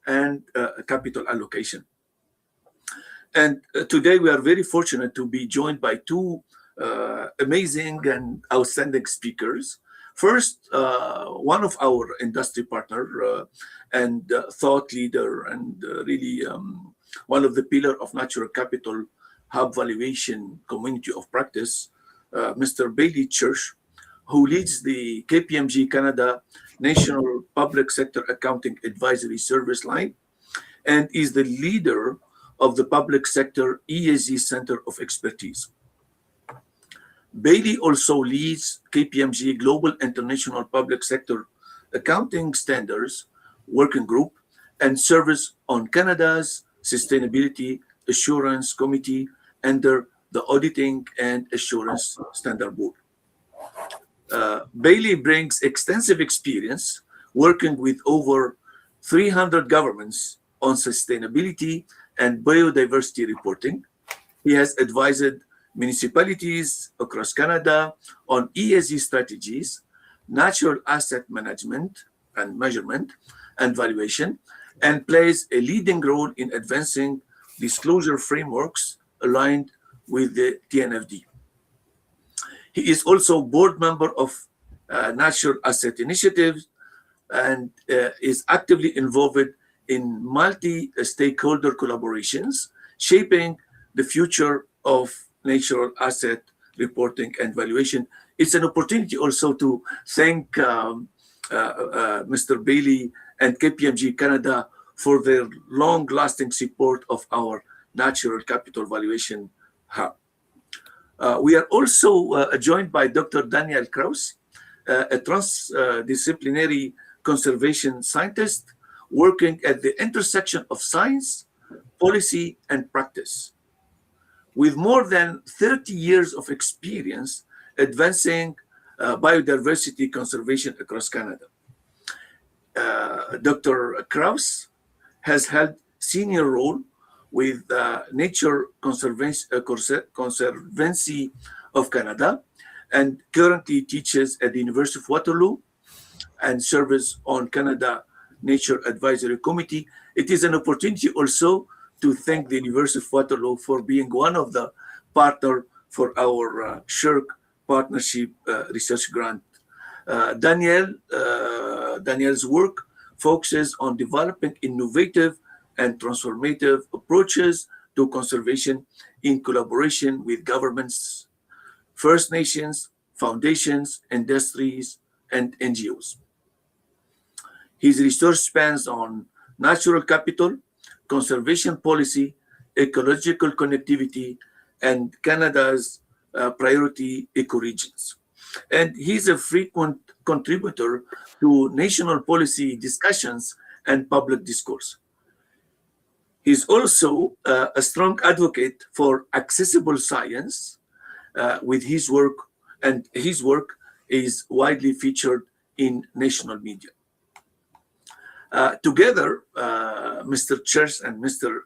and capital allocation. And today we are very fortunate to be joined by two amazing and outstanding speakers. First, one of our industry partner and thought leader and really one of the pillar of natural capital hub valuation community of practice, Mr. Bailey Church, who leads the KPMG Canada National Public Sector Accounting Advisory Service line and is the leader of the Public Sector ESG Center of Expertise. Bailey also leads KPMG Global International Public Sector Accounting Standards Working Group and serves on Canada's Sustainability Assurance Committee under the Auditing and Assurance Standard Board. Bailey brings extensive experience working with over 300 governments on sustainability and biodiversity reporting. He has advised municipalities across Canada on ESG strategies, natural asset management and measurement and valuation, and plays a leading role in advancing disclosure frameworks aligned with the TNFD. He is also board member of Natural Asset Initiative and is actively involved in multi-stakeholder collaborations, shaping the future of natural asset reporting and valuation. It's an opportunity also to thank Mr. Bailey and KPMG Canada for their long-lasting support of our natural capital valuation hub. We are also joined by Dr. Daniel Kraus, a transdisciplinary conservation scientist working at the intersection of science, policy, and practice. With more than 30 years of experience advancing biodiversity conservation across Canada. Dr. Kraus has held senior role with Nature Conservancy of Canada and currently teaches at the University of Waterloo and serves on Canada Nature Advisory Committee. It is an opportunity also to thank the University of Waterloo for being one of the partner for our SHIRK Partnership Research Grant. Daniel's work focuses on developing innovative and transformative approaches to conservation in collaboration with governments, First Nations, foundations, industries, and NGOs. His research spans on natural capital, conservation policy, ecological connectivity, and Canada's priority ecoregions. And he's a frequent contributor to national policy discussions and public discourse. He's also a strong advocate for accessible science with his work, and his work is widely featured in national media. Together, Mr. Church and Mr.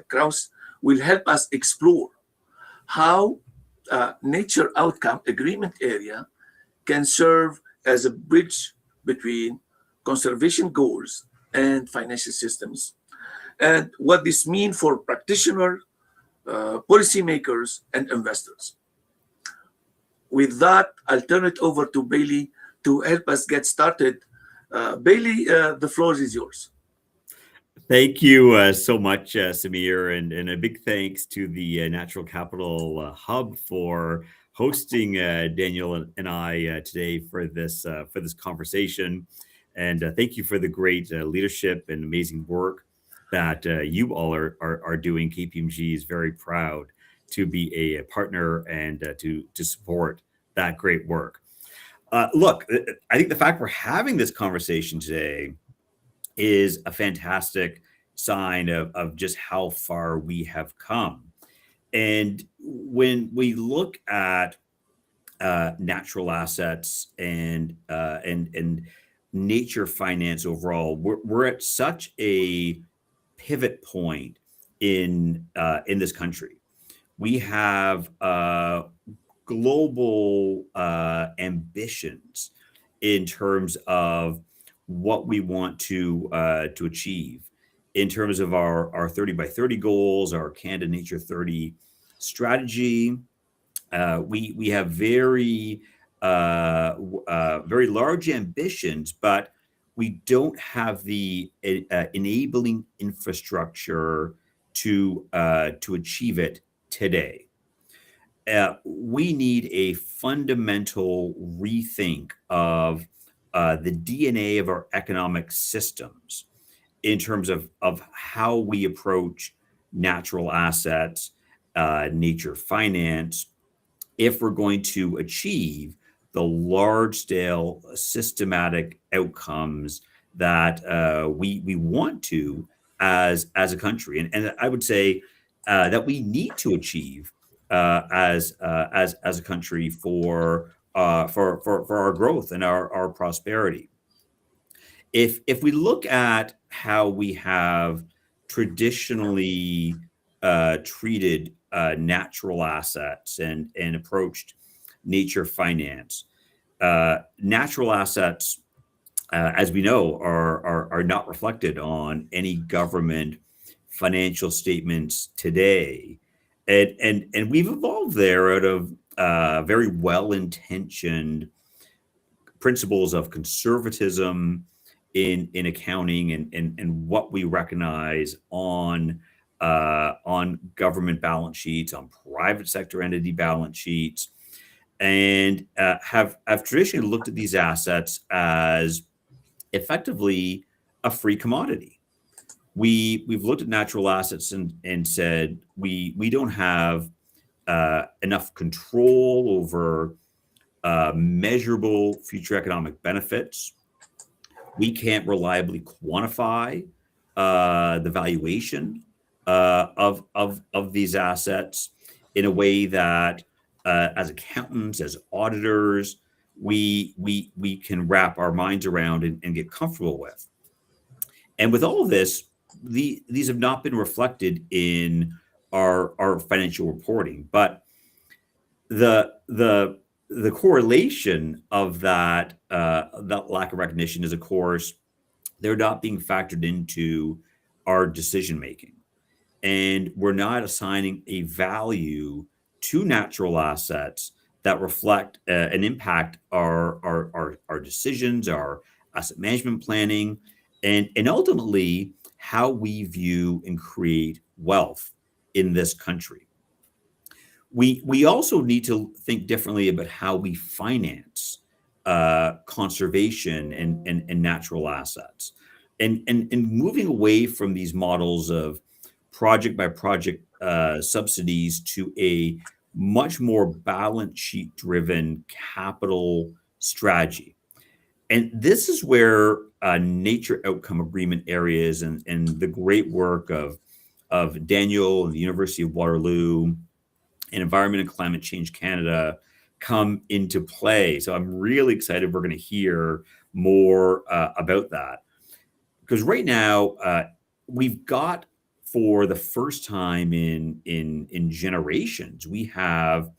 Kraus will help us explore how nature outcome agreement area can serve as a bridge between conservation goals and financial systems, and what this means for practitioners, policymakers, and investors. With that, I'll turn it over to Bailey to help us get started. Bailey, the floor is yours. Thank you so much, Samir, and a big thanks to the Natural Capital Hub for hosting Daniel and I today for this conversation. And thank you for the great leadership and amazing work that you all are doing. KPMG is very proud to be a partner and to support that great work. Look, I think the fact we're having this conversation today is a fantastic sign of just how far we have come. And when we look at natural assets and nature finance overall, we're at such a pivot point in this country. We have global ambitions in terms of what we want to achieve in terms of our 30 by 30 goals, our Canada Nature 30 strategy. We have very very large ambitions, but we don't have the enabling infrastructure to achieve it today. We need a fundamental rethink of the DNA of our economic systems in terms of how we approach natural assets, nature finance, if we're going to achieve the large scale systematic outcomes that we want to as a country, and I would say that we need to achieve as a country for our growth and our prosperity. If we look at how we have traditionally treated natural assets and approached nature finance, natural assets, as we know, are not reflected on any government financial statements today, and we've evolved there out of very well-intentioned principles of conservatism in accounting and what we recognize on government balance sheets, on private sector entity balance sheets, and have traditionally looked at these assets as effectively a free commodity. We've looked at natural assets and said we don't have enough control over measurable future economic benefits. We can't reliably quantify the valuation of these assets in a way that, as accountants, as auditors, we can wrap our minds around and get comfortable with. And with all of this, these have not been reflected in our financial reporting, but the correlation of that lack of recognition is, of course, they're not being factored into our decision making, and we're not assigning a value to natural assets that reflect and impact our decisions, our asset management planning, and ultimately how we view and create wealth in this country. We also need to think differently about how we finance conservation and natural assets, and moving away from these models of project by project subsidies to a much more balance sheet driven capital strategy. And this is where nature outcome agreement areas and the great work of Daniel and the University of Waterloo and Environment and Climate Change Canada come into play. So I'm really excited we're going to hear more about that. Because right now, we've got, for the first time in generations, we have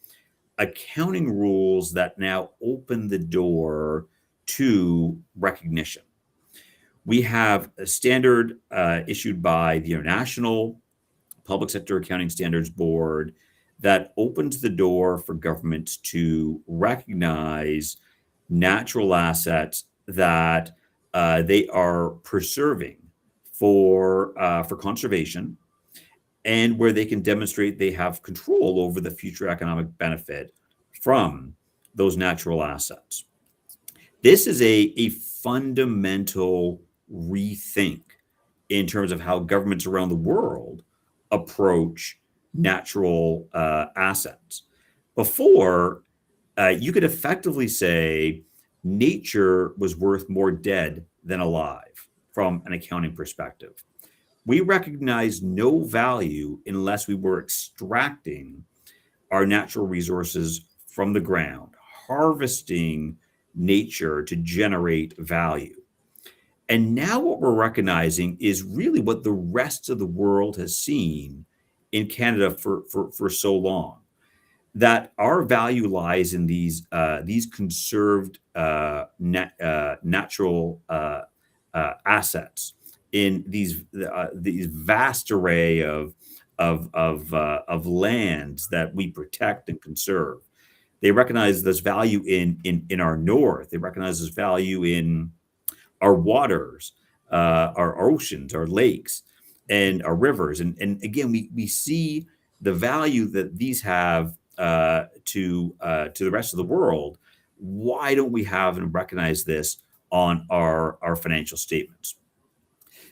accounting rules that now open the door to recognition. We have a standard issued by the International Public Sector Accounting Standards Board that opens the door for governments to recognize natural assets that they are preserving for conservation, and where they can demonstrate they have control over the future economic benefit from those natural assets. This is a fundamental rethink in terms of how governments around the world approach natural assets. Before, you could effectively say nature was worth more dead than alive from an accounting perspective. We recognize no value unless we were extracting our natural resources from the ground, harvesting nature to generate value. And now what we're recognizing is really what the rest of the world has seen in Canada for so long, that our value lies in these conserved natural assets in these vast array of lands that we protect and conserve. They recognize there's value in our north. They recognize there's value in our waters, our oceans, our lakes, and our rivers. And again, we see the value that these have to the rest of the world. Why don't we have and recognize this on our financial statements?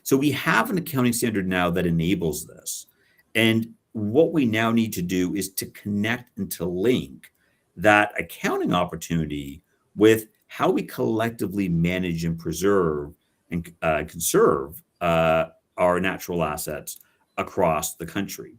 So we have an accounting standard now that enables this. And what we now need to do is to connect and to link that accounting opportunity with how we collectively manage and preserve and conserve our natural assets across the country.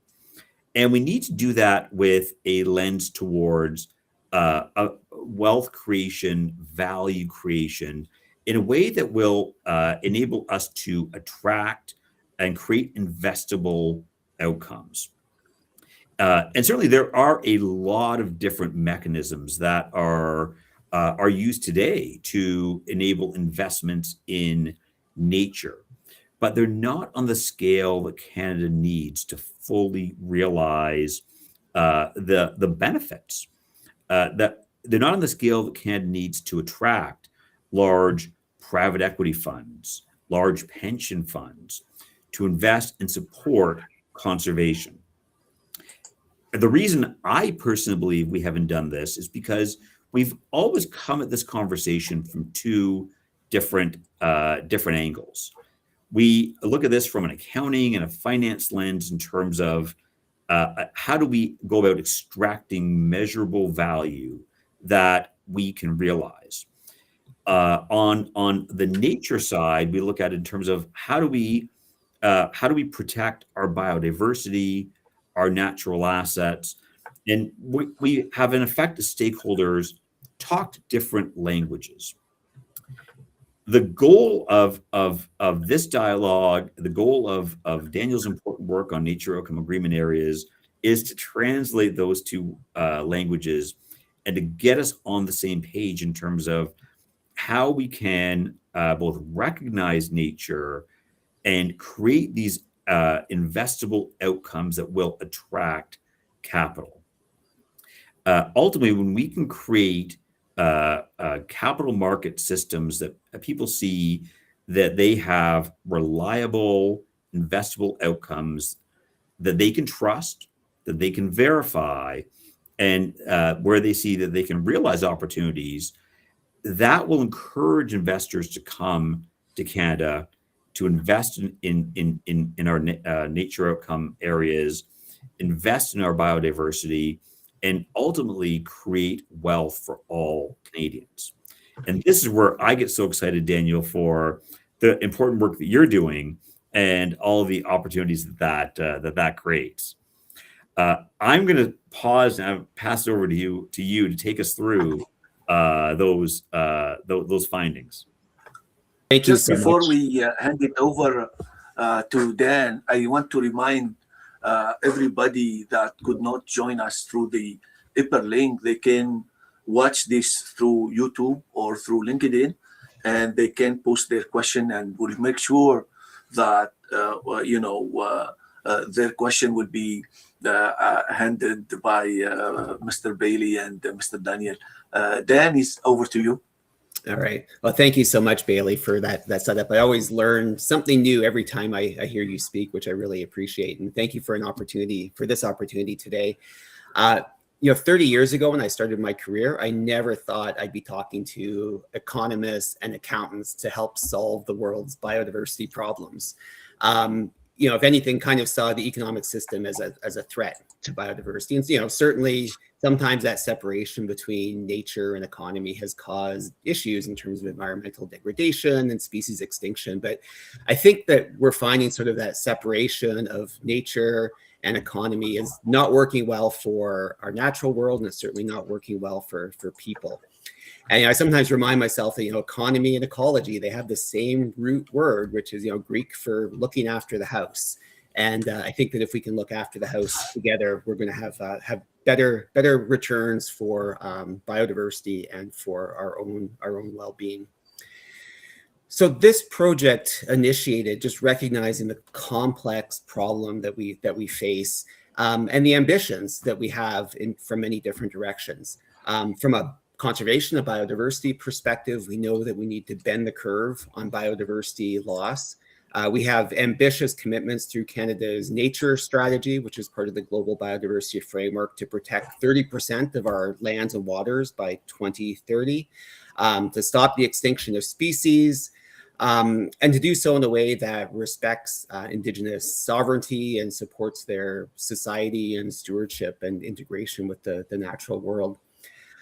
And we need to do that with a lens towards wealth creation, value creation, in a way that will enable us to attract and create investable outcomes. And certainly there are a lot of different mechanisms that are used today to enable investments in nature, but they're not on the scale that Canada needs to fully realize the benefits. That they're not on the scale that Canada needs to attract large private equity funds, large pension funds, to invest and support conservation. The reason I personally believe we haven't done this is because we've always come at this conversation from two different angles. We look at this from an accounting and a finance lens in terms of how do we go about extracting measurable value that we can realize. On the nature side, we look at it in terms of how do we protect our biodiversity, our natural assets, and we have in effect as stakeholders talked different languages. The goal of this dialogue, the goal of Daniel's important work on nature outcome agreement areas, is to translate those two languages and to get us on the same page in terms of how we can both recognize nature and create these investable outcomes that will attract capital. Ultimately, when we can create capital market systems that people see that they have reliable, investable outcomes that they can trust, that they can verify, and where they see that they can realize opportunities, that will encourage investors to come to Canada to invest in our nature outcome areas, invest in our biodiversity, and ultimately create wealth for all Canadians. And this is where I get so excited, Daniel, for the important work that you're doing and all the opportunities that creates. I'm going to pause and pass it over to you to take us through those findings. Thank you Just so before much. we hand it over to Dan, I want to remind everybody that could not join us through the hyperlink. They can watch this through YouTube or through LinkedIn, and they can post their question, and we'll make sure that their question will be handed by Mr. Bailey and Mr. Daniel. Dan, is over to you. All right. Well, thank you so much, Bailey, for that setup. I always learn something new every time I hear you speak, which I really appreciate. And thank you for this opportunity today. 30 years ago when I started my career, I never thought I'd be talking to economists and accountants to help solve the world's biodiversity problems. If anything, kind of saw the economic system as a threat to biodiversity. And, certainly sometimes that separation between nature and economy has caused issues in terms of environmental degradation and species extinction. But I think that we're finding sort of that separation of nature and economy is not working well for our natural world, and it's certainly not working well for people. And I sometimes remind myself that, economy and ecology, they have the same root word, which is, Greek for looking after the house. And I think that if we can look after the house together, we're going to have better returns for biodiversity and for our own well-being. So this project initiated just recognizing the complex problem that we face, and the ambitions that we have from many different directions. From a conservation of biodiversity perspective, we know that we need to bend the curve on biodiversity loss. We have ambitious commitments through Canada's nature strategy, which is part of the global biodiversity framework, to protect 30% of our lands and waters by 2030, to stop the extinction of species, and to do so in a way that respects Indigenous sovereignty and supports their society and stewardship and integration with the natural world.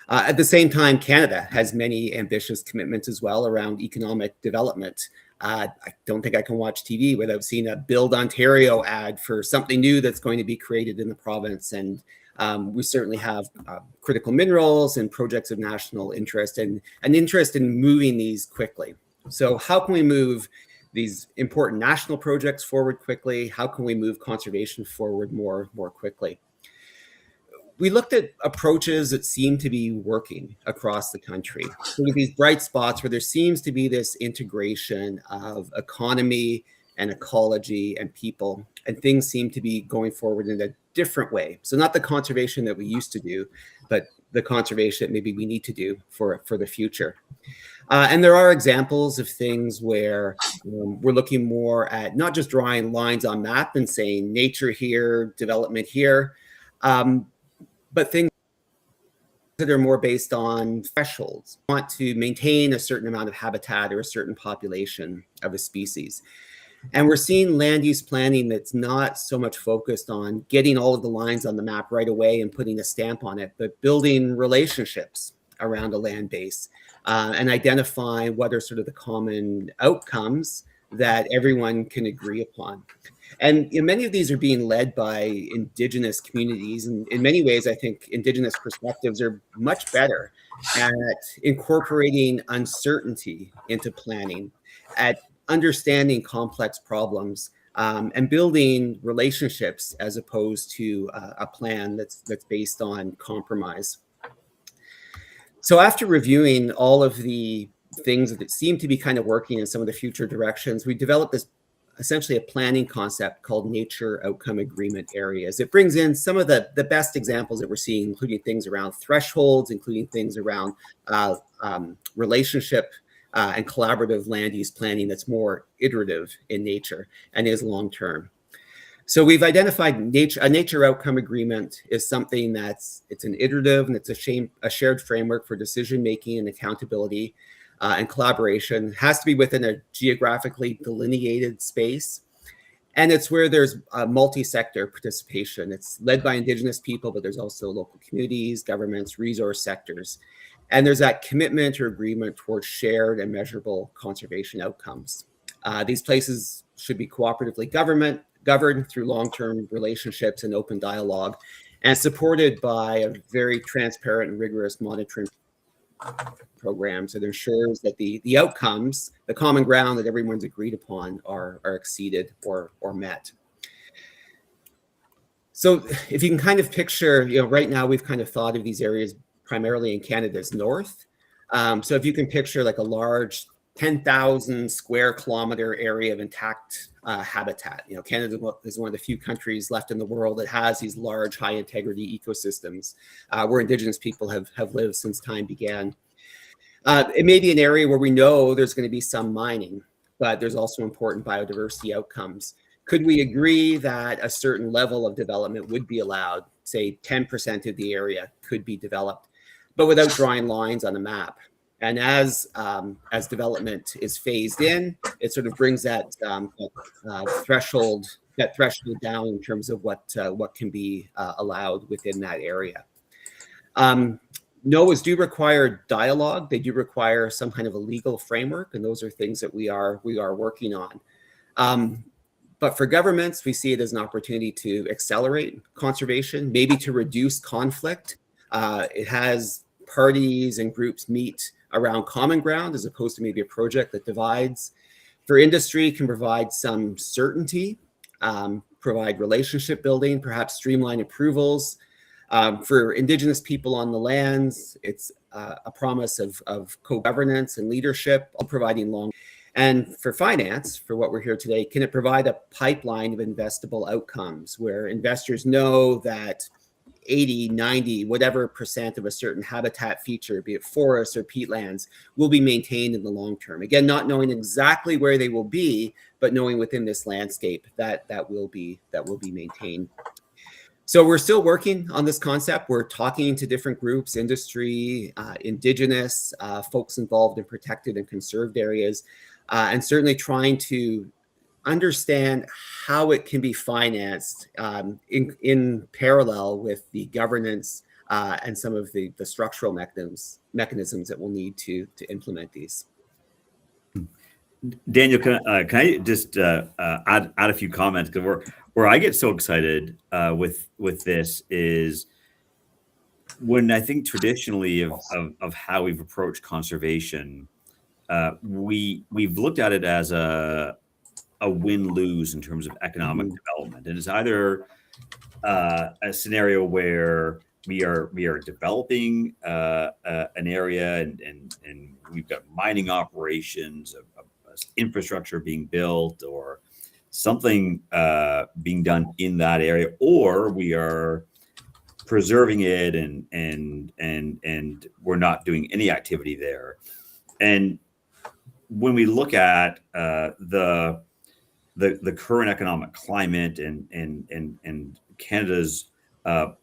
At the same time, Canada has many ambitious commitments as well around economic development. I don't think I can watch TV without seeing a Build Ontario ad for something new that's going to be created in the province. And we certainly have critical minerals and projects of national interest, and an interest in moving these quickly. So how can we move these important national projects forward quickly? How can we move conservation forward more quickly? We looked at approaches that seem to be working across the country. So with these bright spots where there seems to be this integration of economy and ecology and people, and things seem to be going forward in a different way. So not the conservation that we used to do, but the conservation that maybe we need to do for the future. And there are examples of things where we're looking more at not just drawing lines on map and saying nature here, development here, but things that are more based on thresholds. We want to maintain a certain amount of habitat or a certain population of a species. And we're seeing land use planning that's not so much focused on getting all of the lines on the map right away and putting a stamp on it, but building relationships around a land base, and identifying what are sort of the common outcomes that everyone can agree upon. And many of these are being led by Indigenous communities. And in many ways, I think Indigenous perspectives are much better at incorporating uncertainty into planning, at understanding complex problems, and building relationships as opposed to a plan that's based on compromise. So after reviewing all of the things that seem to be kind of working in some of the future directions, we developed this essentially a planning concept called nature outcome agreement areas. It brings in some of the best examples that we're seeing, including things around thresholds, including things around relationship and collaborative land use planning that's more iterative in nature and is long-term. So we've identified a nature outcome agreement is something it's an iterative and it's a shared framework for decision-making and accountability and collaboration. It has to be within a geographically delineated space. And it's where there's multi-sector participation. It's led by Indigenous people, but there's also local communities, governments, resource sectors. And there's that commitment or agreement towards shared and measurable conservation outcomes. These places should be cooperatively governed through long-term relationships and open dialogue, and supported by a very transparent and rigorous monitoring program that ensures that the outcomes, the common ground that everyone's agreed upon are exceeded or met. So if you can kind of picture, right now we've kind of thought of these areas primarily in Canada's north. So if you can picture like a large 10,000 square kilometer area of intact habitat. Canada is one of the few countries left in the world that has these large, high integrity ecosystems where Indigenous people have lived since time began. It may be an area where we know there's going to be some mining, but there's also important biodiversity outcomes. Could we agree that a certain level of development would be allowed? Say 10% of the area could be developed, but without drawing lines on the map. And as development is phased in, it sort of brings that threshold down in terms of what can be allowed within that area. NOAAs do require dialogue. They do require some kind of a legal framework, and those are things that we are working on. But for governments, we see it as an opportunity to accelerate conservation, maybe to reduce conflict. It has parties and groups meet around common ground as opposed to maybe a project that divides. For industry, can provide some certainty, provide relationship building, perhaps streamline approvals. For Indigenous people on the lands, it's a promise of co-governance and leadership, providing long. And for finance, for what we're here today, can it provide a pipeline of investable outcomes where investors know that 80, 90, whatever percent of a certain habitat feature, be it forests or peatlands, will be maintained in the long term? Again, not knowing exactly where they will be, but knowing within this landscape that will be maintained. So we're still working on this concept. We're talking to different groups, industry, indigenous, folks involved in protected and conserved areas, and certainly trying to understand how it can be financed in parallel with the governance and some of the structural mechanisms that we'll need to implement these. Daniel, can I just add a few comments? Because where I get so excited with this is when I think traditionally of how we've approached conservation, we've looked at it as a win-lose in terms of economic development, and it's either a scenario where we are developing an area and we've got mining operations, infrastructure being built, or something being done in that area, or we are preserving it and we're not doing any activity there. And when we look at the current economic climate and Canada's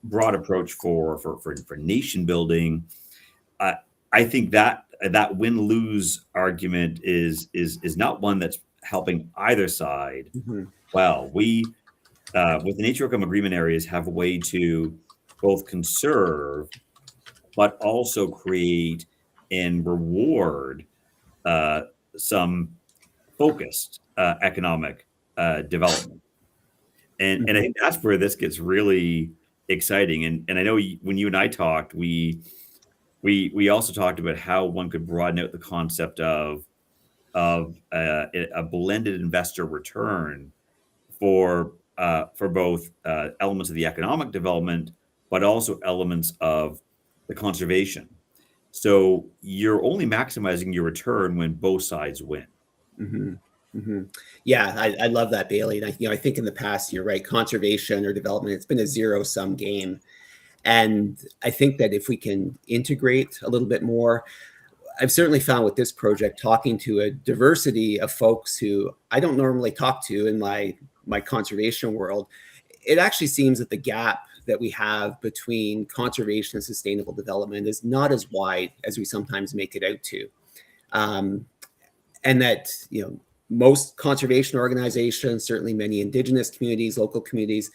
broad approach for nation building, I think that win-lose argument is not one that's helping either side. Well, we with the nature outcome agreement areas have a way to both conserve but also create and reward some focused economic development. And I think that's where this gets really exciting. And I know when you and I talked, we also talked about how one could broaden out the concept of a blended investor return for both elements of the economic development, but also elements of the conservation. So you're only maximizing your return when both sides win. Yeah, I love that, Bailey. And I think in the past, you're right, conservation or development, it's been a zero-sum game. And I think that if we can integrate a little bit more, I've certainly found with this project, talking to a diversity of folks who I don't normally talk to in my conservation world, it actually seems that the gap that we have between conservation and sustainable development is not as wide as we sometimes make it out to. And that, most conservation organizations, certainly many indigenous communities, local communities,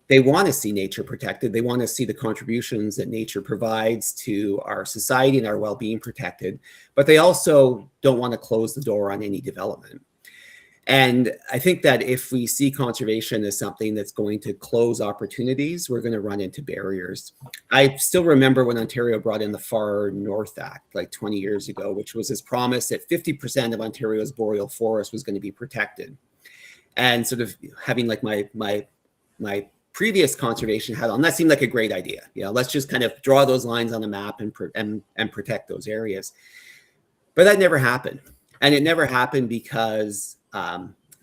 they want to see nature protected. They want to see the contributions that nature provides to our society and our well-being protected, but they also don't want to close the door on any development. And I think that if we see conservation as something that's going to close opportunities, we're going to run into barriers. I still remember when Ontario brought in the Far North Act like 20 years ago, which was this promise that 50% of Ontario's boreal forest was going to be protected. And sort of having like my previous conservation hat on, that seemed like a great idea. Let's just kind of draw those lines on the map and protect those areas. But that never happened. And it never happened because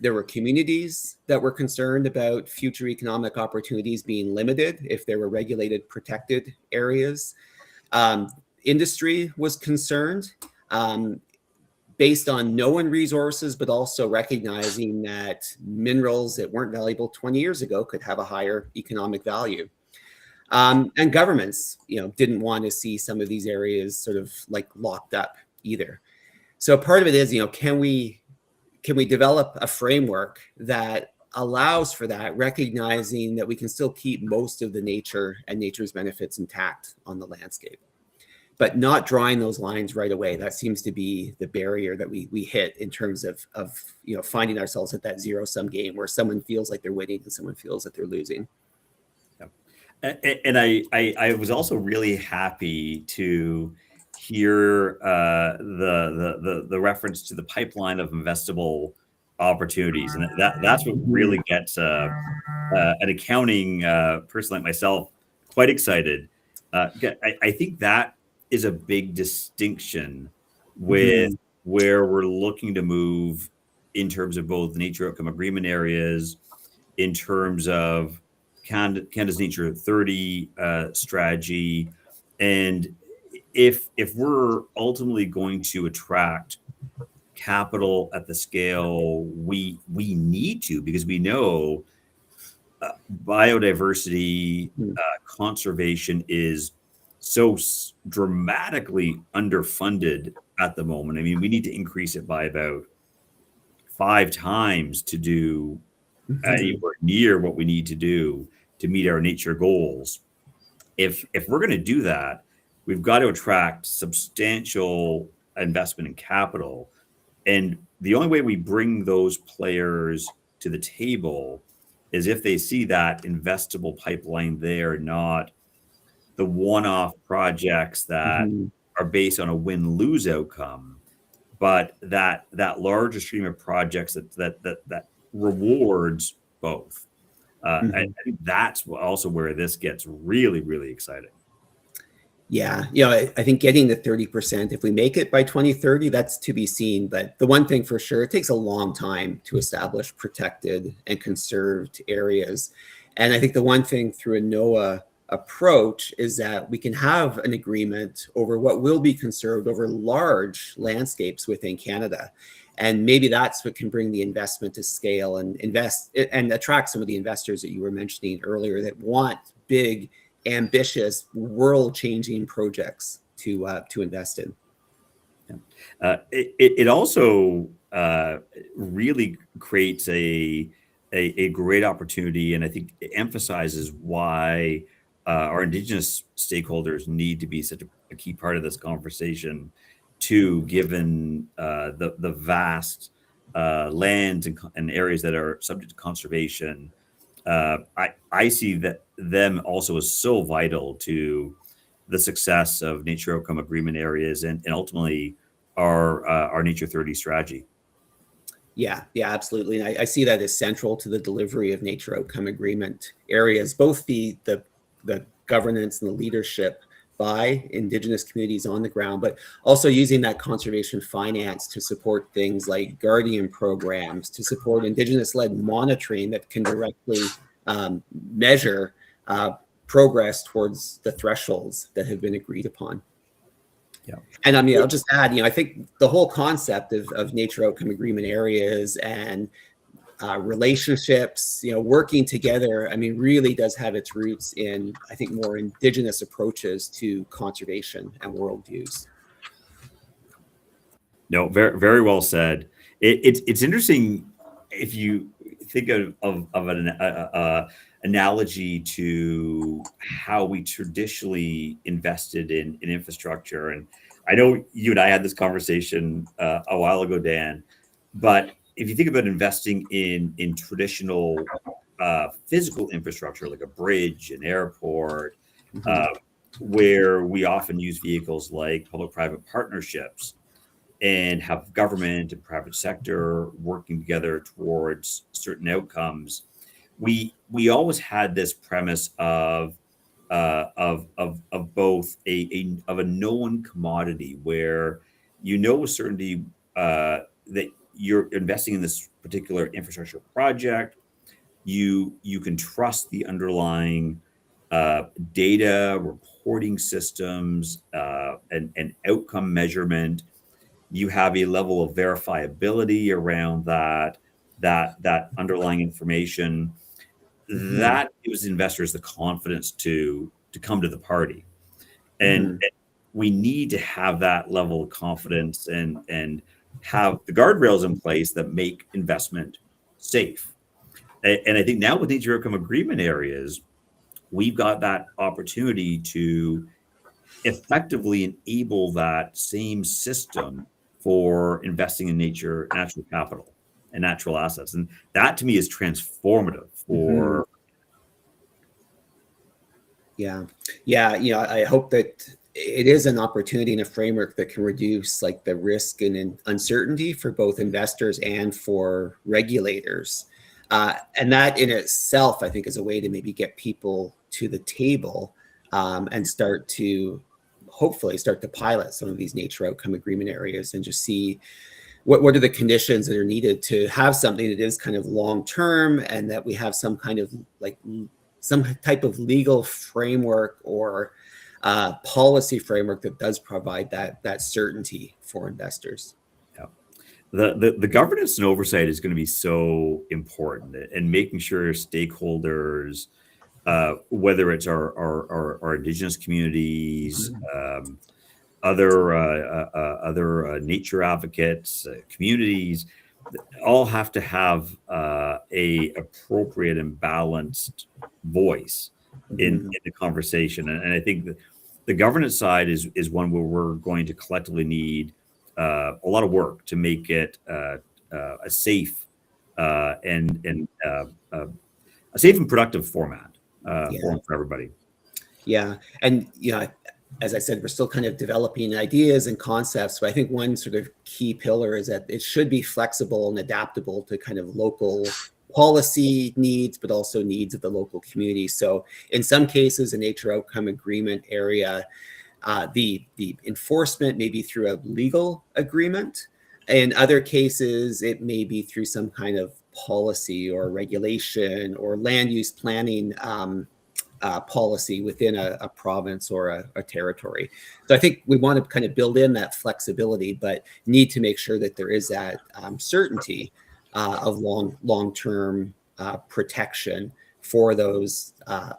there were communities that were concerned about future economic opportunities being limited if there were regulated, protected areas. Industry was concerned based on known resources, but also recognizing that minerals that weren't valuable 20 years ago could have a higher economic value. And governments, didn't want to see some of these areas sort of like locked up either. So part of it is, can we develop a framework that allows for that, recognizing that we can still keep most of the nature and nature's benefits intact on the landscape, but not drawing those lines right away. That seems to be the barrier that we hit in terms of finding ourselves at that zero-sum game where someone feels like they're winning and someone feels that they're losing. And I was also really happy to hear the reference to the pipeline of investable opportunities, and that's what really gets an accounting person like myself quite excited. I think that is a big distinction with where we're looking to move in terms of both nature outcome agreement areas, in terms of Canada's Nature 30 strategy, and if we're ultimately going to attract capital at the scale we need to, because we know biodiversity conservation is so dramatically underfunded at the moment. I mean, we need to increase it by about 5 times to do anywhere near what we need to do to meet our nature goals. If we're going to do that, we've got to attract substantial investment in capital. And the only way we bring those players to the table is if they see that investable pipeline there, not the one-off projects that are based on a win-lose outcome, but that larger stream of projects that rewards both. I think that's also where this gets really, really exciting. Yeah, you know, I think getting the 30%, if we make it by 2030, that's to be seen. But the one thing for sure, it takes a long time to establish protected and conserved areas. And I think the one thing through a NOAA approach is that we can have an agreement over what will be conserved over large landscapes within Canada. And maybe that's what can bring the investment to scale and invest and attract some of the investors that you were mentioning earlier that want big, ambitious, world-changing projects to invest in. It also really creates a great opportunity, and I think it emphasizes why our Indigenous stakeholders need to be such a key part of this conversation too, given the vast lands and areas that are subject to conservation. I see that them also as so vital to the success of nature outcome agreement areas and ultimately our Nature 30 strategy. Yeah, absolutely. And I see that as central to the delivery of nature outcome agreement areas, both the governance and the leadership by Indigenous communities on the ground, but also using that conservation finance to support things like guardian programs, to support Indigenous-led monitoring that can directly measure progress towards the thresholds that have been agreed upon. Yeah. And I mean, I'll just add, you know, I think the whole concept of nature outcome agreement areas and relationships, you know, working together, I mean, really does have its roots in, I think, more Indigenous approaches to conservation and worldviews. No, very, very well said. It's interesting if you think of an analogy to how we traditionally invested in infrastructure. And I know you and I had this conversation a while ago, Dan, but if you think about investing in traditional physical infrastructure, like a bridge, an airport, where we often use vehicles like public-private partnerships and have government and private sector working together towards certain outcomes, we always had this premise of both of a known commodity where you know with certainty that you're investing in this particular infrastructure project. You can trust the underlying data reporting systems and outcome measurement. You have a level of verifiability around that underlying information that gives investors the confidence to come to the party. And we need to have that level of confidence and have the guardrails in place that make investment safe. And I think now with nature outcome agreement areas, we've got that opportunity to effectively enable that same system for investing in natural capital and natural assets. And that to me is transformative for. Yeah. You know, I hope that it is an opportunity and a framework that can reduce like the risk and uncertainty for both investors and for regulators. And that in itself, I think, is a way to maybe get people to the table and start to hopefully start to pilot some of these nature outcome agreement areas and just see what are the conditions that are needed to have something that is kind of long-term, and that we have some kind of like some type of legal framework or policy framework that does provide that certainty for investors. Yeah. The governance and oversight is going to be so important, and making sure stakeholders, whether it's our Indigenous communities, other nature advocates, communities, all have to have a appropriate and balanced voice in the conversation. And I think the governance side is one where we're going to collectively need a lot of work to make it a safe and a safe and productive format for everybody. Yeah, and as I said, we're still kind of developing ideas and concepts, but I think one sort of key pillar is that it should be flexible and adaptable to kind of local policy needs, but also needs of the local community. So in some cases, a nature outcome agreement area, the enforcement may be through a legal agreement. In other cases, it may be through some kind of policy or regulation or land use planning policy within a province or a territory. So I think we want to kind of build in that flexibility, but need to make sure that there is that certainty of long-term protection for those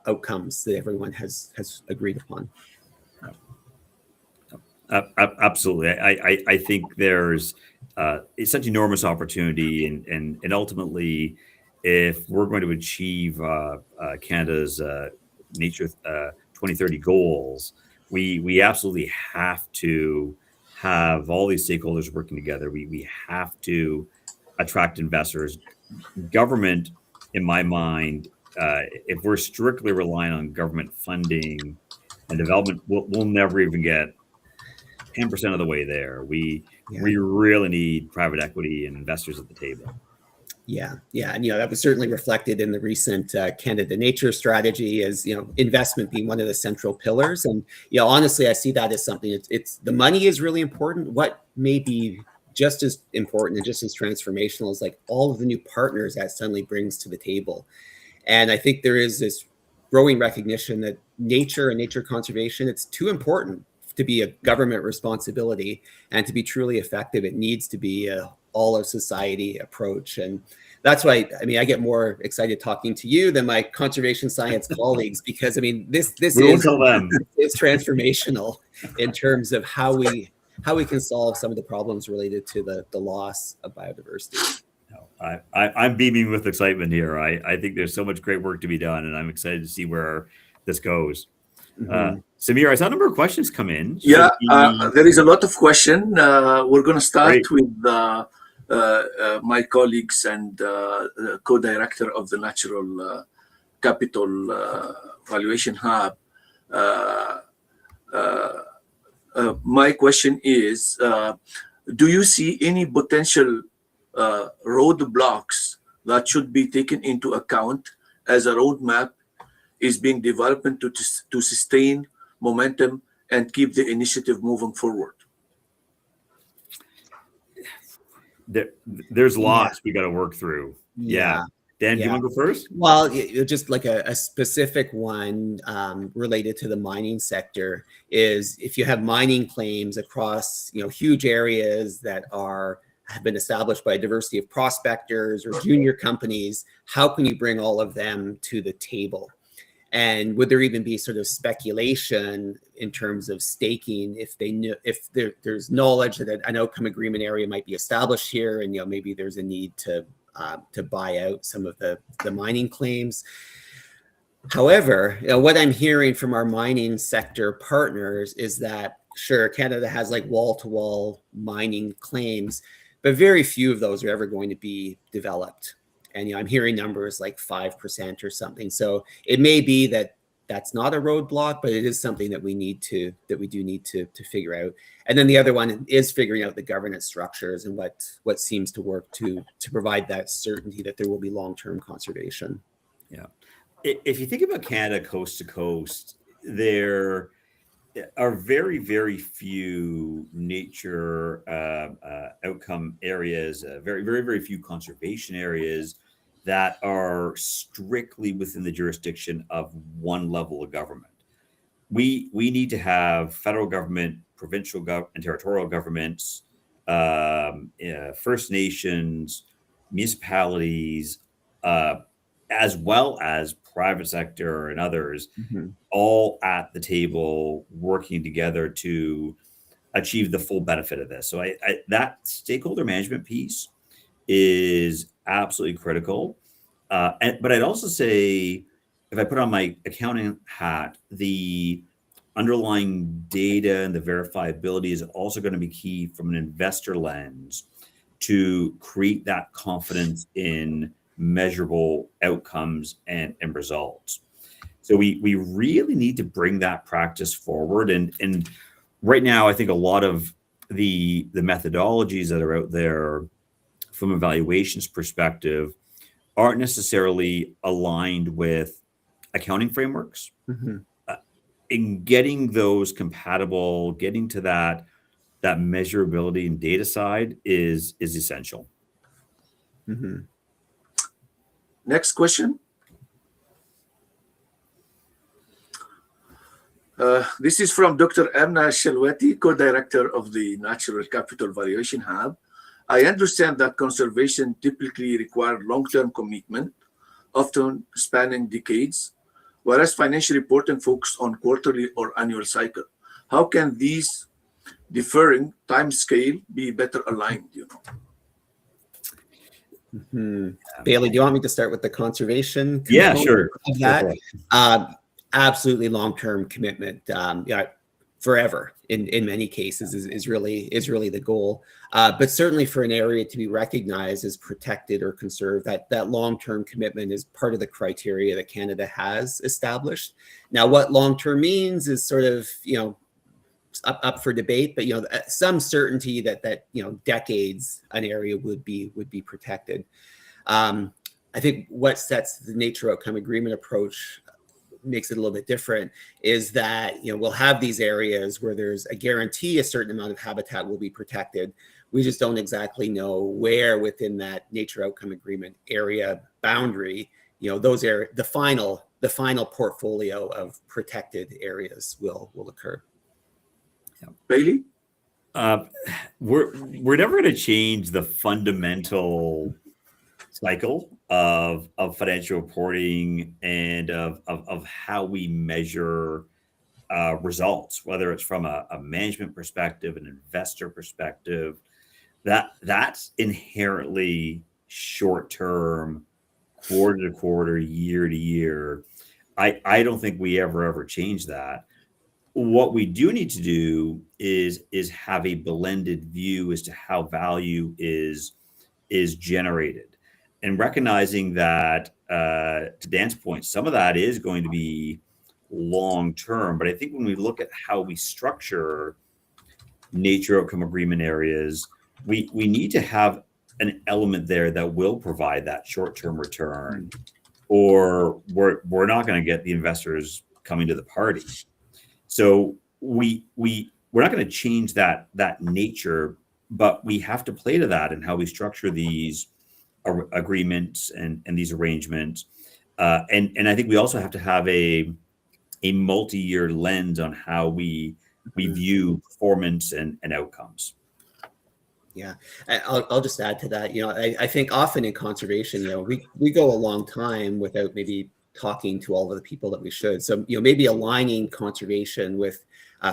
outcomes that everyone has agreed upon. Absolutely. I think there's it's such enormous opportunity, and ultimately, if we're going to achieve Canada's nature 2030 goals, we absolutely have to have all these stakeholders working together. We have to attract investors. Government, in my mind, if we're strictly relying on government funding and development, we'll never even get 10% of the way there. We really need private equity and investors at the table. Yeah, and that was certainly reflected in the recent Canada Nature strategy, as investment being one of the central pillars. And honestly, I see that as something. It's the money is really important. What may be just as important and just as transformational is like all of the new partners that suddenly brings to the table. And I think there is this growing recognition that nature and nature conservation, it's too important to be a government responsibility, and to be truly effective, it needs to be a all of society approach. And that's why, I get more excited talking to you than my conservation science colleagues, because this is transformational in terms of how we can solve some of the problems related to the loss of biodiversity. I'm beaming with excitement here. I think there's so much great work to be done, and I'm excited to see where this goes. Samir, I saw a number of questions come in. There is a lot of questions. We're going to start with my colleagues and co-director of the Natural Capital Valuation Hub. My question is, do you see any potential roadblocks that should be taken into account as a roadmap is being developed to sustain momentum and keep the initiative moving forward? There's lots we got to work through. Dan, do you want to go first? Well, just like a specific one related to the mining sector is, if you have mining claims across huge areas that have been established by a diversity of prospectors or junior companies, how can you bring all of them to the table? And would there even be sort of speculation in terms of staking if there's knowledge that an outcome agreement area might be established here, and maybe there's a need to buy out some of the mining claims? However, what I'm hearing from our mining sector partners is that sure, Canada has like wall-to-wall mining claims, but very few of those are ever going to be developed. And I'm hearing numbers like 5% or something. So it may be that that's not a roadblock, but it is something that we do need to figure out. And then the other one is figuring out the governance structures and what seems to work to provide that certainty that there will be long-term conservation. Yeah. If you think about Canada coast to coast, there are very, very few nature outcome areas, very, very, very few conservation areas that are strictly within the jurisdiction of one level of government. We need to have federal government, provincial and territorial governments, First Nations, municipalities, as well as private sector and others, all at the table working together to achieve the full benefit of this. So that stakeholder management piece is absolutely critical. But I'd also say, if I put on my accounting hat, the underlying data and the verifiability is also going to be key from an investor lens to create that confidence in measurable outcomes and results. So we really need to bring that practice forward. And right now, I think a lot of the methodologies that are out there from a valuations perspective aren't necessarily aligned with accounting frameworks. In getting those compatible, getting to that measurability and data side is essential. Next question. This is from Dr. Amna Shalwati, co-director of the Natural Capital Valuation Hub. I understand that conservation typically requires long-term commitment, often spanning decades, whereas financial reporting focuses on quarterly or annual cycle. How can these differing time scale be better aligned? Bailey, do you want me to start with the conservation? Yeah, sure. Of that? Absolutely long-term commitment. Forever in many cases is really the goal. But certainly for an area to be recognized as protected or conserved, that long-term commitment is part of the criteria that Canada has established. Now, what long-term means is sort of, up for debate, but some certainty that decades an area would be protected. I think what sets the nature outcome agreement approach makes it a little bit different is that we'll have these areas where there's a guarantee a certain amount of habitat will be protected. We just don't exactly know where within that nature outcome agreement area boundary those the final portfolio of protected areas will occur. Bailey? We're never going to change the fundamental cycle of financial reporting and of how we measure results, whether it's from a management perspective, an investor perspective. That's inherently short-term, quarter to quarter, year to year. I don't think we ever change that. What we do need to do is have a blended view as to how value is generated, and recognizing that, to Dan's point, some of that is going to be long term. But I think when we look at how we structure nature outcome agreement areas, we need to have an element there that will provide that short term return, or we're not going to get the investors coming to the party. So we're not going to change that nature, but we have to play to that in how we structure these agreements and these arrangements. And I think we also have to have a multi-year lens on how we view performance and outcomes. Yeah, I'll just add to that. I think often in conservation, we go a long time without maybe talking to all of the people that we should. So, maybe aligning conservation with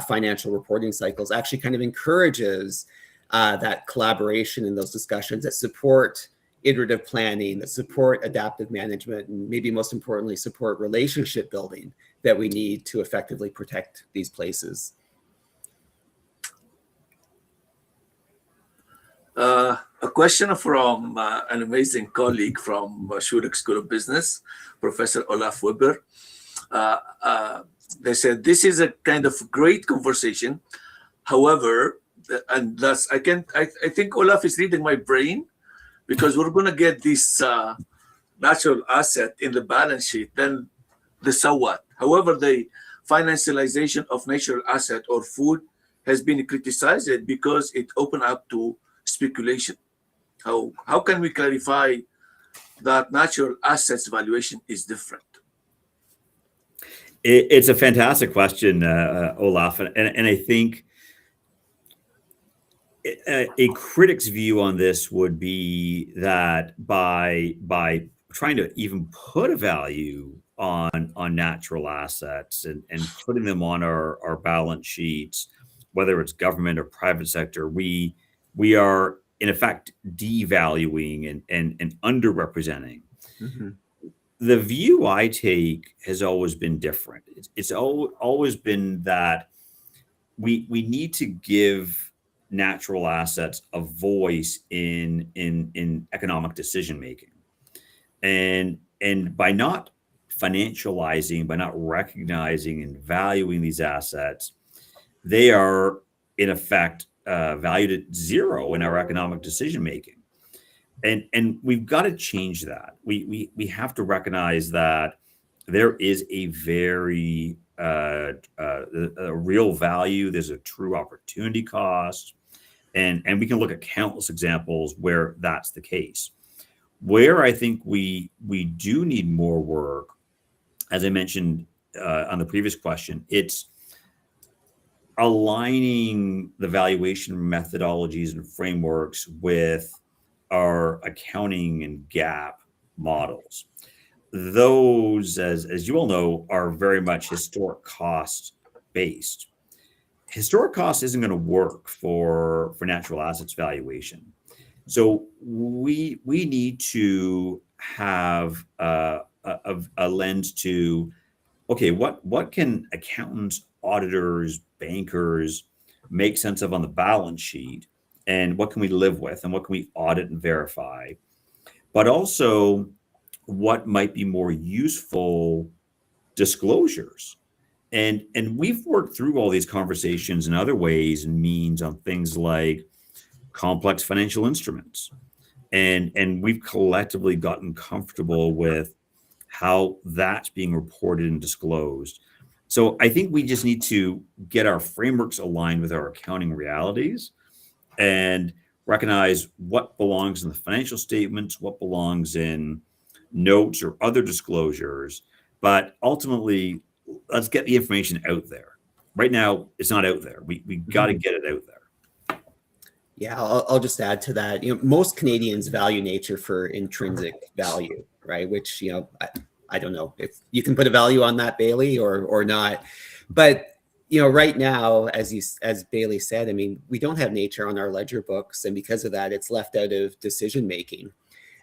financial reporting cycles actually kind of encourages that collaboration in those discussions that support iterative planning, that support adaptive management, and maybe most importantly, support relationship building that we need to effectively protect these places. A question from an amazing colleague from Zurich School of Business, Professor Olaf Weber. They said, this is a kind of great conversation. However, and thus I think Olaf is reading my brain, because we're going to get this natural asset in the balance sheet, then the so what. However, they financialization of natural asset or food has been criticized because it opened up to speculation. How can we clarify that natural assets valuation is different? It's a fantastic question, Olaf, and I think a critic's view on this would be that by trying to even put a value on natural assets and putting them on our balance sheets, whether it's government or private sector, we are in effect devaluing and underrepresenting. Mm-hmm. The view I take has always been different. It's always been that we need to give natural assets a voice in economic decision making, and by not financializing, by not recognizing and valuing these assets, they are in effect valued at zero in our economic decision making. And we've got to change that. We have to recognize that there is a very a real value. There's a true opportunity cost, and we can look at countless examples where that's the case. Where I think we do need more work, as I mentioned on the previous question, it's aligning the valuation methodologies and frameworks with our accounting and GAAP models. Those, as you all know, are very much historic cost based. Historic cost isn't going to work for natural assets valuation. So we need to have a lens to, okay, what can accountants, auditors, bankers make sense of on the balance sheet, and what can we live with, and what can we audit and verify, but also what might be more useful disclosures. And we've worked through all these conversations in other ways and means on things like complex financial instruments. And we've collectively gotten comfortable with how that's being reported and disclosed. So I think we just need to get our frameworks aligned with our accounting realities and recognize what belongs in the financial statements, what belongs in notes or other disclosures. But ultimately, let's get the information out there. Right now, it's not out there. We got to get it out there. Yeah, I'll just add to that. Most Canadians value nature for intrinsic value, right? Which, I don't know if you can put a value on that, Bailey, or not. But right now, as Bailey said, I mean, we don't have nature on our ledger books, and because of that, it's left out of decision making.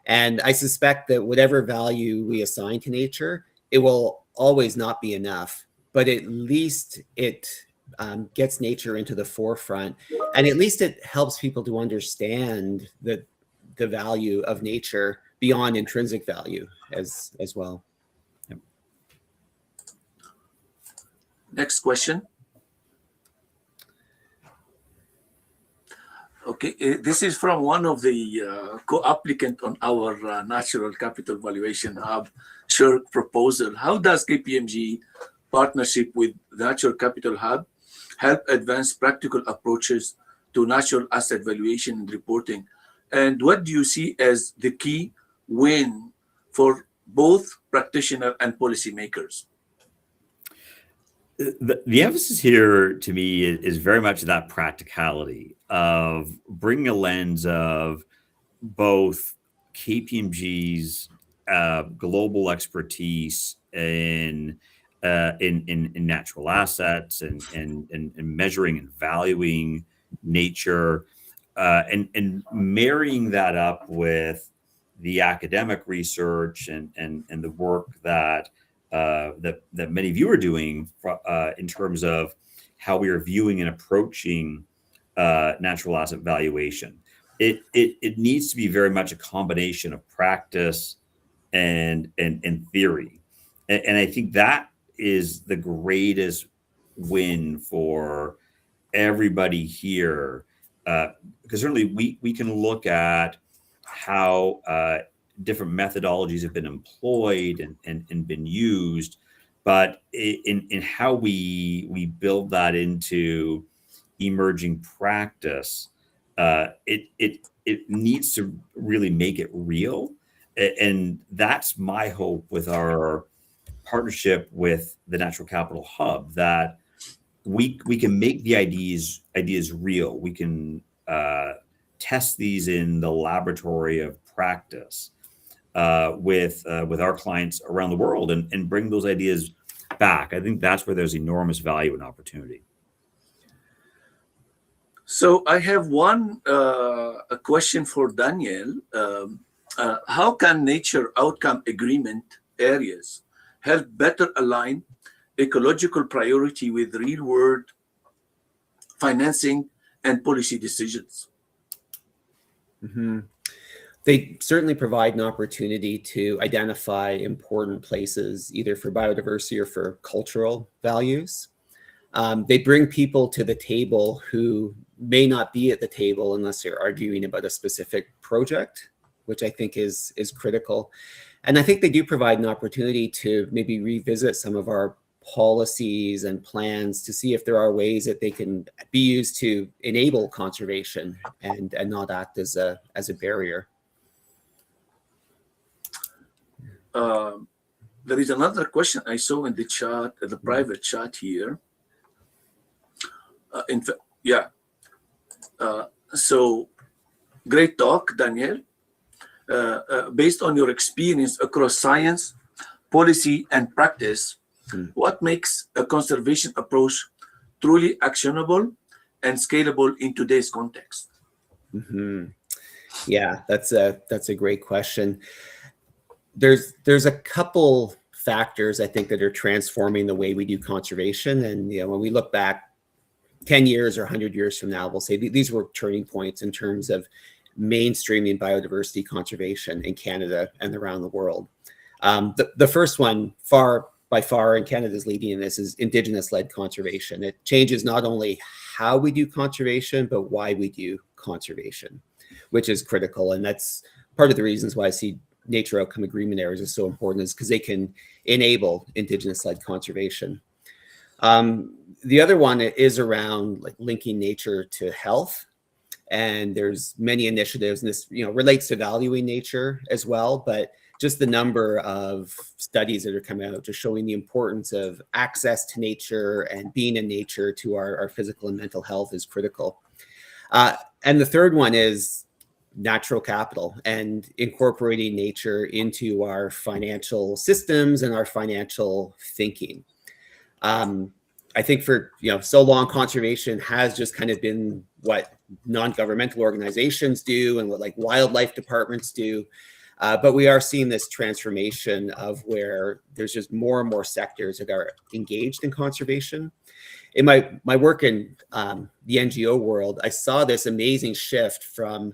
And I suspect that whatever value we assign to nature, it will always not be enough. But at least it gets nature into the forefront, and at least it helps people to understand the value of nature beyond intrinsic value as well. Yep. Next question. Okay, this is from one of the co-applicant on our Natural Capital Valuation Hub SHIRK proposal. How does KPMG partnership with Natural Capital Hub help advance practical approaches to natural asset valuation and reporting? And what do you see as the key win for both practitioners and policymakers? The emphasis here to me is very much that practicality of bringing a lens of both KPMG's global expertise in natural assets and measuring and valuing nature, and marrying that up with the academic research and the work that many of you are doing in terms of how we are viewing and approaching natural asset valuation. It needs to be very much a combination of practice and theory, and I think that is the greatest win for everybody here, because certainly we can look at how different methodologies have been employed and been used, but in how we build that into emerging practice, it needs to really make it real. And that's my hope with our partnership with the Natural Capital Hub, that we can make the ideas real. We can test these in the laboratory of practice with our clients around the world, and bring those ideas back. I think that's where there's enormous value and opportunity. So I have a question for Daniel. How can nature outcome agreement areas help better align ecological priority with real world financing and policy decisions? Mm-hmm. They certainly provide an opportunity to identify important places, either for biodiversity or for cultural values. They bring people to the table who may not be at the table unless they're arguing about a specific project, which I think is critical. And I think they do provide an opportunity to maybe revisit some of our policies and plans to see if there are ways that they can be used to enable conservation and not act as a barrier. There is another question I saw in the chat, the private chat here. So great talk, Daniel. Based on your experience across science, policy, and practice, what makes a conservation approach truly actionable and scalable in today's context? Mm-hmm. Yeah, that's a great question. There's a couple factors I think that are transforming the way we do conservation. And when we look back 10 years or 100 years from now, we'll say these were turning points in terms of mainstreaming biodiversity conservation in Canada and around the world. The first one, by far, and Canada's leading in this, is Indigenous-led conservation. It changes not only how we do conservation, but why we do conservation, which is critical. And that's part of the reasons why I see nature outcome agreement areas is so important, is because they can enable Indigenous-led conservation. The other one is around linking nature to health. And there's many initiatives, and this relates to valuing nature as well, but just the number of studies that are coming out just showing the importance of access to nature and being in nature to our physical and mental health is critical. And the third one is natural capital and incorporating nature into our financial systems and our financial thinking. I think for so long, conservation has just kind of been what non-governmental organizations do and what wildlife departments do. But we are seeing this transformation of where there's just more and more sectors that are engaged in conservation. In my work in the NGO world, I saw this amazing shift from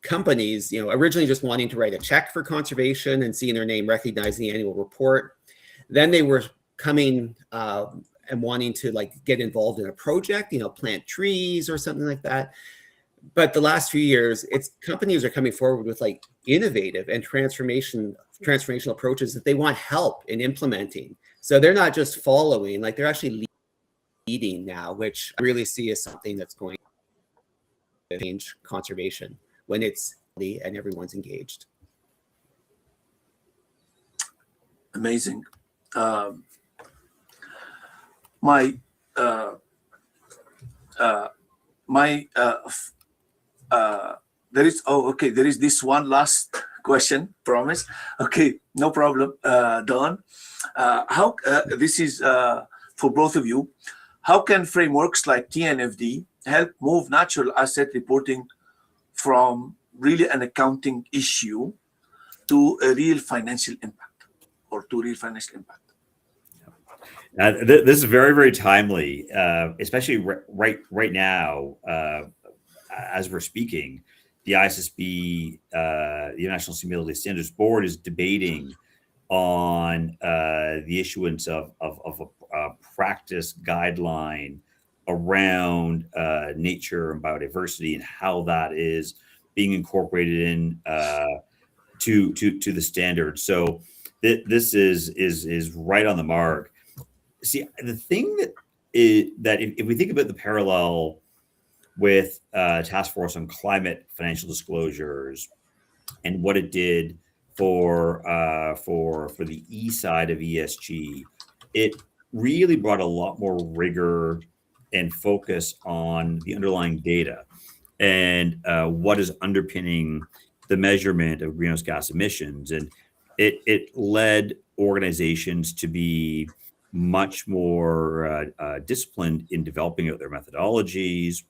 companies, originally just wanting to write a check for conservation and seeing their name recognized in the annual report. Then they were coming and wanting to get involved in a project, plant trees or something like that. But the last few years, companies are coming forward with innovative and transformational approaches that they want help in implementing. So they're not just following, they're actually leading now, which I really see as something that's going to change conservation when it's and everyone's engaged. Amazing. There is this one last question, promise. Okay, no problem, Don. This is for both of you. How can frameworks like TNFD help move natural asset reporting from really an accounting issue to a real financial impact, or to real financial impact? This is very, very timely, especially right now. As we're speaking, the ISSB, the International Sustainability Standards Board, is debating on the issuance of a practice guideline around nature and biodiversity and how that is being incorporated in to the standards. So this is right on the mark. See, the thing that if we think about the parallel with Task Force on Climate Financial Disclosures and what it did for the E side of ESG, it really brought a lot more rigor and focus on the underlying data and what is underpinning the measurement of greenhouse gas emissions. And it led organizations to be much more disciplined in developing out their methodologies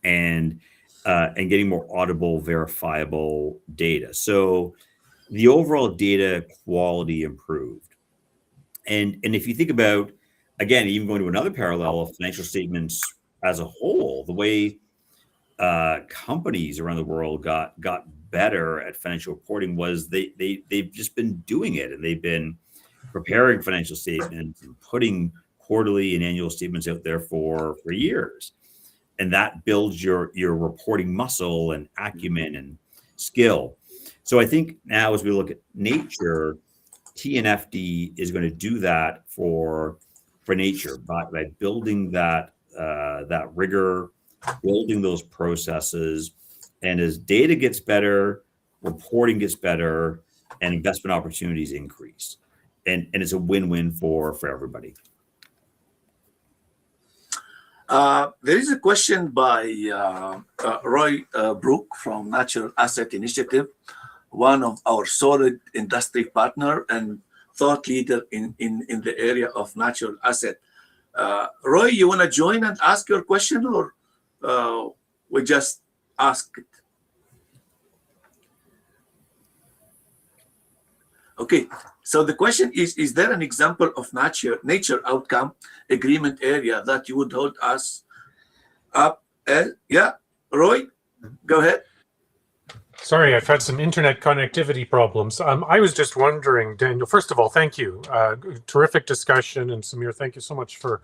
and getting more audible, verifiable data. So the overall data quality improved. And if you think about, again, even going to another parallel of financial statements as a whole, the way companies around the world got better at financial reporting was they've just been doing it, and they've been preparing financial statements and putting quarterly and annual statements out there for years. And that builds your reporting muscle and acumen and skill. So I think now as we look at nature, TNFD is going to do that for nature by building that rigor, building those processes. And as data gets better, reporting gets better, and investment opportunities increase. And it's a win-win for everybody. There is a question by Roy Brook from Natural Asset Initiative, one of our solid industry partner and thought leader in the area of natural asset. Roy, you want to join and ask your question, or we just ask it? Okay, so the question is there an example of nature outcome agreement area that you would hold us up? Yeah, Roy, go ahead. Sorry, I've had some internet connectivity problems. I was just wondering, Daniel, first of all, thank you. Terrific discussion. And Samir, thank you so much for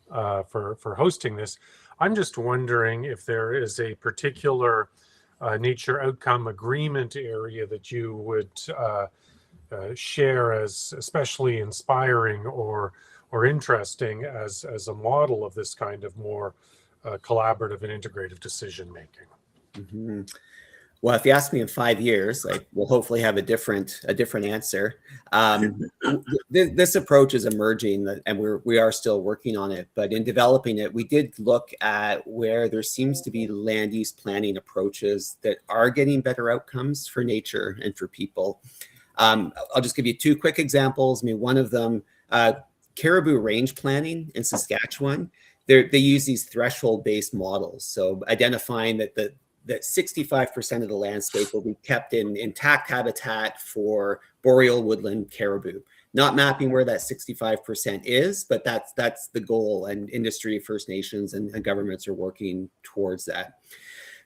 hosting this. I'm just wondering if there is a particular nature outcome agreement area that you would share as especially inspiring or interesting as a model of this kind of more collaborative and integrative decision making. Mm-hmm. Well, if you ask me in 5 years, we'll hopefully have a different answer. This approach is emerging, and we are still working on it. But in developing it, we did look at where there seems to be land use planning approaches that are getting better outcomes for nature and for people. I'll just give you 2 quick examples. I mean, one of them, caribou range planning in Saskatchewan. They use these threshold-based models, so identifying that 65% of the landscape will be kept in intact habitat for boreal woodland caribou. Not mapping where that 65% is, but that's the goal, and industry, First Nations, and governments are working towards that.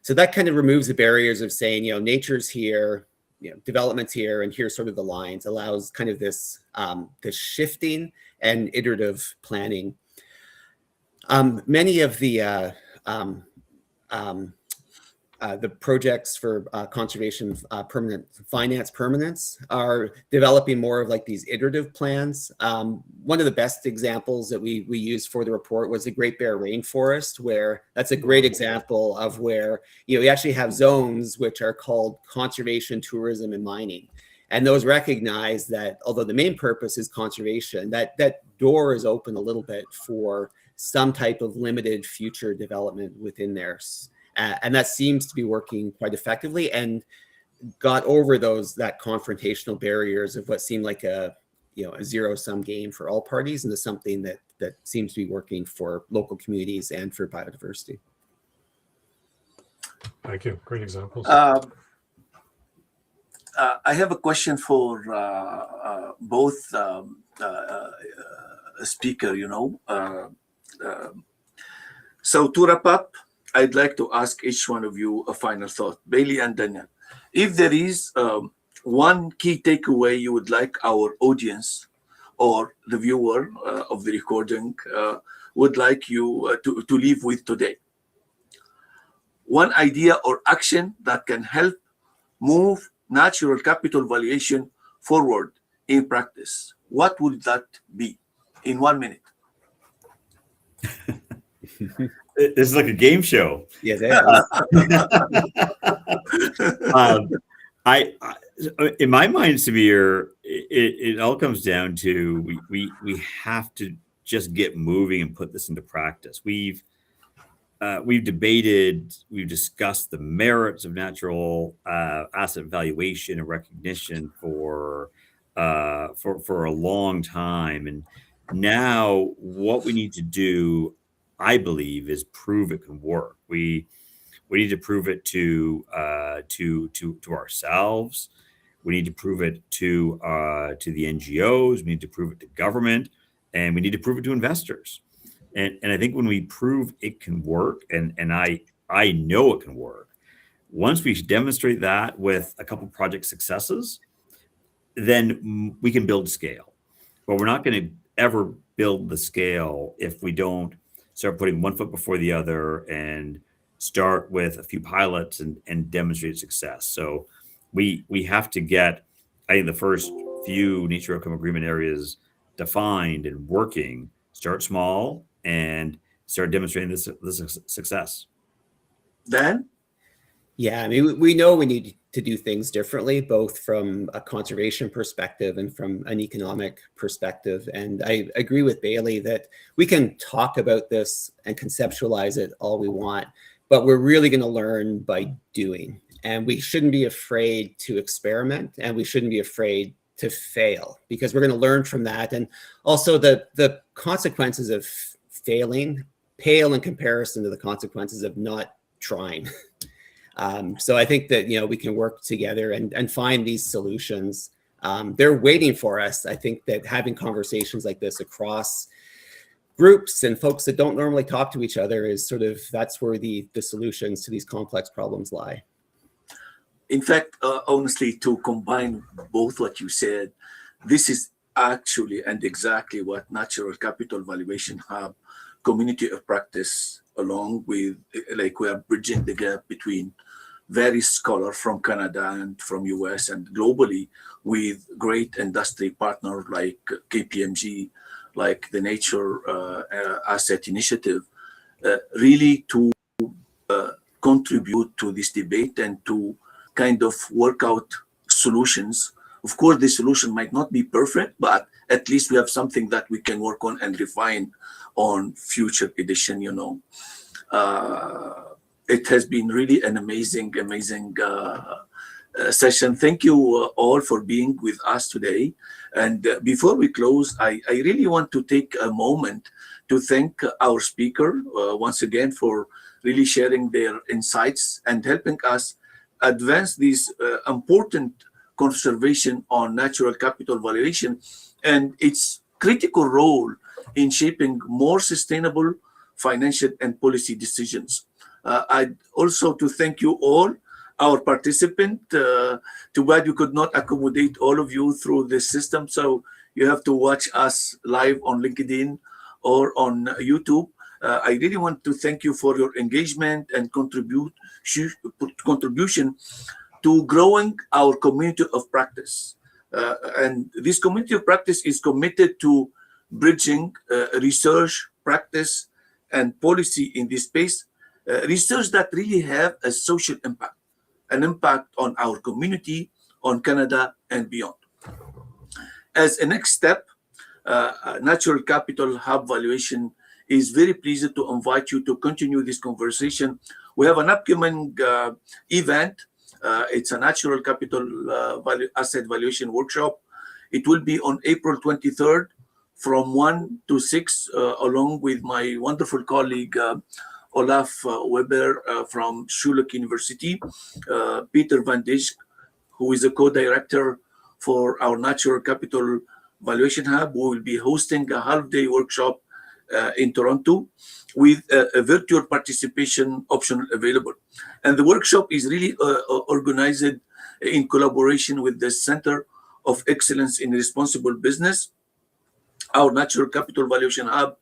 So that kind of removes the barriers of saying, nature's here, development's here, and here's sort of the lines, allows kind of this shifting and iterative planning. Many of the projects for conservation permanent finance permanence are developing more of like these iterative plans. One of the best examples that we used for the report was the Great Bear Rainforest, where that's a great example of where we actually have zones which are called conservation, tourism, and mining. And those recognize that although the main purpose is conservation, that door is open a little bit for some type of limited future development within there. And that seems to be working quite effectively and got over that confrontational barriers of what seemed like a zero-sum game for all parties into something that seems to be working for local communities and for biodiversity. Thank you. Great examples. I have a question for both speaker. So to wrap up, I'd like to ask each one of you a final thought. Bailey and Daniel, if there is one key takeaway you would like our audience or the viewer of the recording would like you to leave with today, one idea or action that can help move natural capital valuation forward in practice, what would that be in 1 minute? This is like a game show. Yes, it is. I in my mind, Samir, it all comes down to we have to just get moving and put this into practice. We've debated, we've discussed the merits of natural asset valuation and recognition for a long time, and now what we need to do, I believe, is prove it can work. We need to prove it to ourselves. We need to prove it to the NGOs. We need to prove it to government, and we need to prove it to investors. And I think when we prove it can work, and I know it can work, once we demonstrate that with a couple project successes, then we can build scale. But we're not going to ever build the scale if we don't start putting one foot before the other and start with a few pilots and demonstrate success. So we have to get, I think, the first few nature outcome agreement areas defined and working, start small and start demonstrating this success. Dan? Yeah, I mean, we know we need to do things differently, both from a conservation perspective and from an economic perspective. And I agree with Bailey that we can talk about this and conceptualize it all we want, but we're really going to learn by doing. And we shouldn't be afraid to experiment, and we shouldn't be afraid to fail, because we're going to learn from that. And also the consequences of failing pale in comparison to the consequences of not trying. So I think that, we can work together and find these solutions. They're waiting for us. I think that having conversations like this across groups and folks that don't normally talk to each other is that's where the solutions to these complex problems lie. In fact, honestly, to combine both what you said, this is actually and exactly what Natural Capital Valuation Hub community of practice, along with, like, we are bridging the gap between various scholars from Canada and from US and globally, with great industry partners like KPMG, like the Nature Asset Initiative, really to contribute to this debate and to kind of work out solutions. Of course, the solution might not be perfect, but at least we have something that we can work on and refine on future edition, It has been really an amazing session. Thank you all for being with us today. And before we close, I really want to take a moment to thank our speaker once again for really sharing their insights and helping us advance this important conversation on natural capital valuation and its critical role in shaping more sustainable financial and policy decisions. I'd also to thank you all, our participant. Too bad we could not accommodate all of you through this system, so you have to watch us live on LinkedIn or on YouTube. I really want to thank you for your engagement and contribution to growing our community of practice. And this community of practice is committed to bridging research, practice, and policy in this space. Research that really have a social impact, an impact on our community, on Canada, and beyond. As a next step, Natural Capital Hub Valuation is very pleased to invite you to continue this conversation. We have an upcoming event. It's a Natural Capital Asset Valuation Workshop. It will be on April 23rd from 1 to 6, along with my wonderful colleague, Olaf Weber from Schulich University, Peter Van Dijk, who is a co-director for our Natural Capital Valuation Hub, who will be hosting a half-day workshop in Toronto with a virtual participation option available. And the workshop is really organized in collaboration with the Center of Excellence in Responsible Business, our Natural Capital Valuation Hub,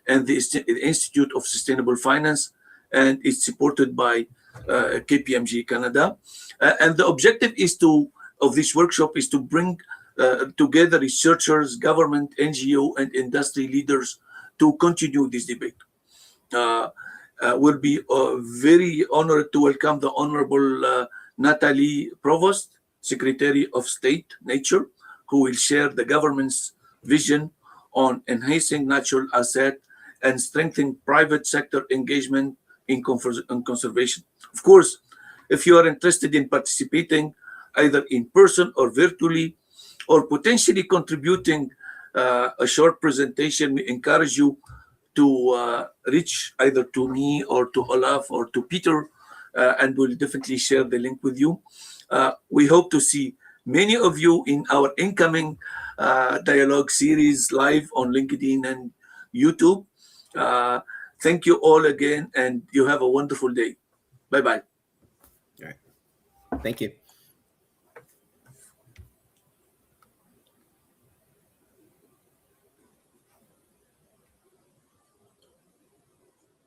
and the Institute of Sustainable Finance, and it's supported by KPMG Canada. And the objective of this workshop is to bring together researchers, government, NGO, and industry leaders to continue this debate. We'll be very honored to welcome the Honorable Natalie Provost, Secretary of State, Nature, who will share the government's vision on enhancing natural asset and strengthening private sector engagement in conservation. Of course, if you are interested in participating either in person or virtually, or potentially contributing a short presentation, we encourage you to reach either to me or to Olaf or to Peter, and we'll definitely share the link with you. We hope to see many of you in our incoming dialogue series live on LinkedIn and YouTube. Thank you all again, and you have a wonderful day. Bye-bye. All right. Thank you.